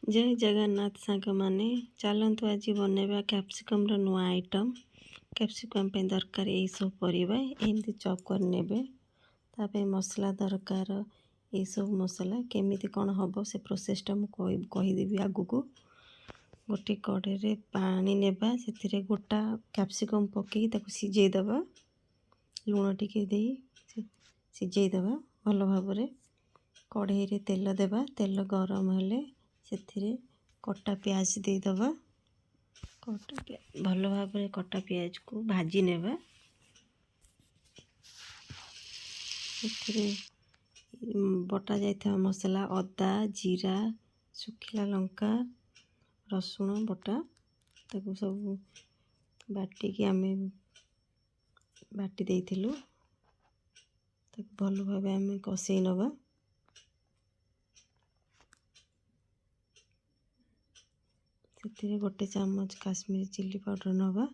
जय जगन्नाथ सांग माने चलतु आज बनवा कैप्सिकम नुआ आइटम। कैप्सिकम पे दरकार यही सब परिबा एमती चॉप कर नेबे। तापे मसला दरकार ये सब मसला केमिति कौन हम से प्रोसेसटा मुझे कहीदेवी आगु को। गोटे कड़े पानी नेबा से गोटा कैप्सिकम पकई सिझेदबा लुण टिके दे सिझेदबा भल भाव कढ़ई रे तेल देबा तेल गरम हेले से कटा प्याज देदबा भल भाव कटा प्याज को भाजी नेबा बटा जाइथा मसला अदा जीरा सुखिला लंका रसुण बटा ताको सब बाटिकी आमे बाटी देइथिलु ताको भल भाव आमे कषई नबा। से गोटे चामच काश्मीरी चिल्ली पाउडर नवा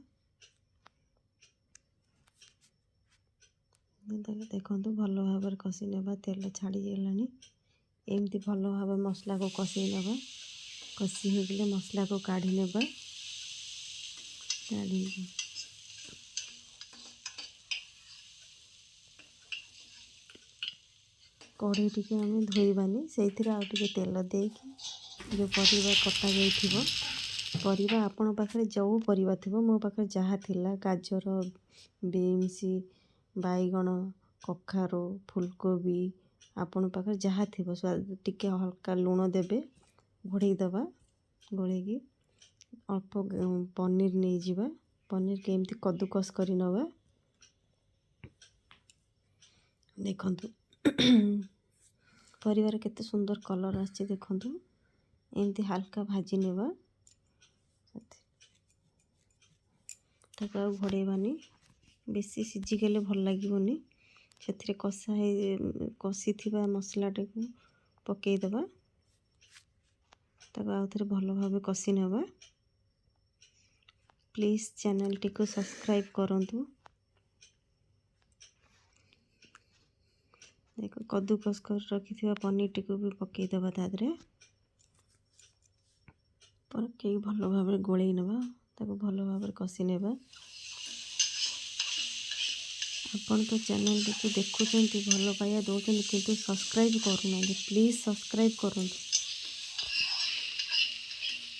देखो भल भाव कषि नवा तेल छाड़ी गलानी एमती भल भाव मसला को कषई नवा कषि हो गले मसला को काढ़ी नेबा काढ़ी कढ़ई टिके आम धोइबानी से टे तेल देकी जो परिबा कटा जाइथिबो परिबा आपण पाखरे जो परिबा थिबो मो पाखरे जहा थिला गाजर बीन्स बैगण कखारू फुलकोबी आपण पाखरे जहा थिबो स्वाद टिके हल्का लुण देबे घोड़े दबा गोड़ेकी अल्प पनीर नहीं जिबा पनीर के एमती कद्दूकस करी नबा देखंतु परिवार केते सुंदर कलर आछि देखंतु एमती हल्का भाजी नेबा घोड़ेबानी बेसी सिझीगले भल लगे से कषी मसलाटा को पकईदबा आउ थे भल भाव कषि नेबा। प्लीज चैनल टी को सब्सक्राइब करंतु। देखो कद्दूकस कर रखी पनीर टी को भी पकईदबा तादरे पकई भल भाव गोलई नवा ताको भल भाव कषि नेबा। आपण तो चैनल को देखुंत भल पाया दौरान किंतु सब्सक्राइब करूना प्लीज सब्सक्राइब करूँ।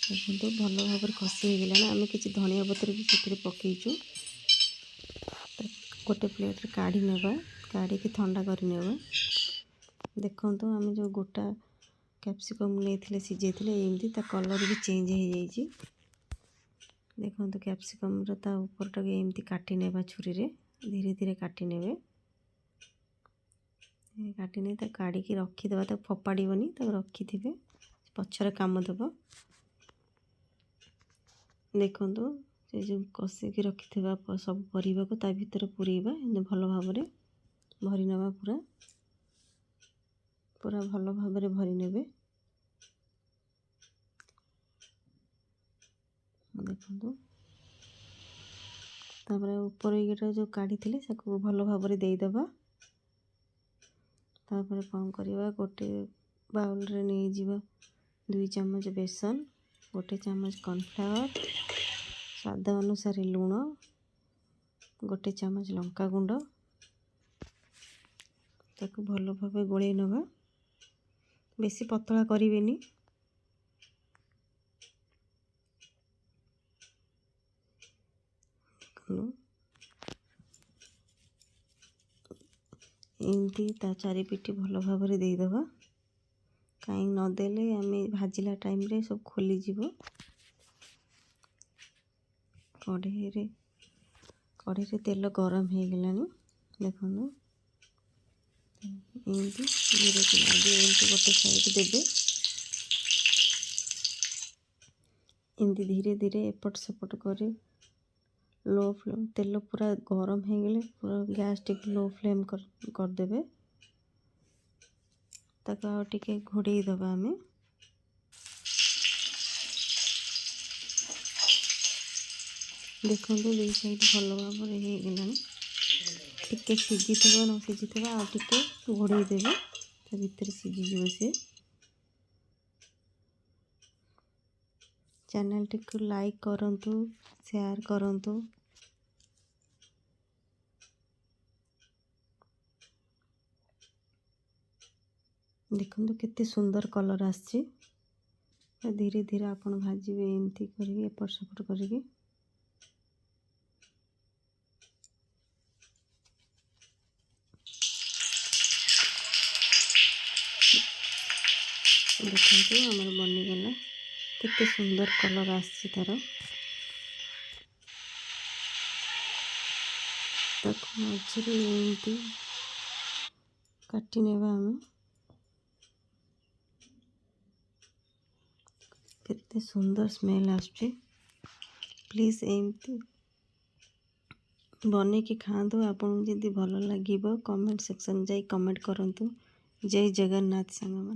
देखो भल भाव कषि हो गला आम कि धनिया पत्र भी से पकईचु गोटे प्लेट रे काढ़ी नेबा काढ़ी की ठंडा कर नेबा। देखो आम जो गोटा कैप्सिकम नहीं सिझे एमती कलर भी चेंज हो जाइए। देखो कैप्सिकम ता ऊपरटा एमती काटी नेबा छुरी रे धीरे धीरे काटी नेबे काटी नहीं काढ़ी रखीदे फोपाड़बनी रखी थे पछरे काम देव। देखो से जो कषिकी रखी सब परिवा को ता भीतर पूरेबा भल भाव भरी नेबा पूरा पूरा भल भाव भरी नेबे। देखो तापर ऊपर ये जो काढ़ी थी भल भाव देदबा तापर कौन करवा गोटे बाउल रे नहीं जीवा 2 चम्मच बेसन गोटे चम्मच कॉर्नफ्लावर स्वाद अनुसार लुण गोटे चम्मच लंका गुंड ताको भल भाव गोलई नवा बेसी पतला करेनि एमती ता चारिपिटी भल भाव देदबा कहीं नदेले आम भाजिला टाइम रे सब खोलीजिव। कढ़ई तेल गरम हो गलानी देखो एमती धीरे धीरे आगे एमती गोटे साइड देबे एमती धीरे धीरे एपट सेपट कर लो फ्लेम तेल पूरा गरम हो गले पूरा गैस टिक लो फ्लेम करदेबे ताको आ टिके घोड़ई दबा आमे देखो 2 साइड भल भाव हो गला टिके सिझी थे न सिझी थे आ टिके घोड़ई देबे ता भीतर सिझी सी चैनल को लाइक करंतु, शेयर करंतु। देखो केते सुंदर कलर आछि। धीरे धीरे आपण भाजिबे एमती करिके एपट सेपट करिके। देखो हमर बनी गला केते सुंदर कलर आछि तार। ताको मझिरे एमती काटी नेबा हम। केते सुंदर स्मेल आछे। प्लीज एमती बने के खातु। आपन जदि भल लागिबो कमेंट सेक्शन जाई कमेंट करंतु। जय जगन्नाथ सांगमान।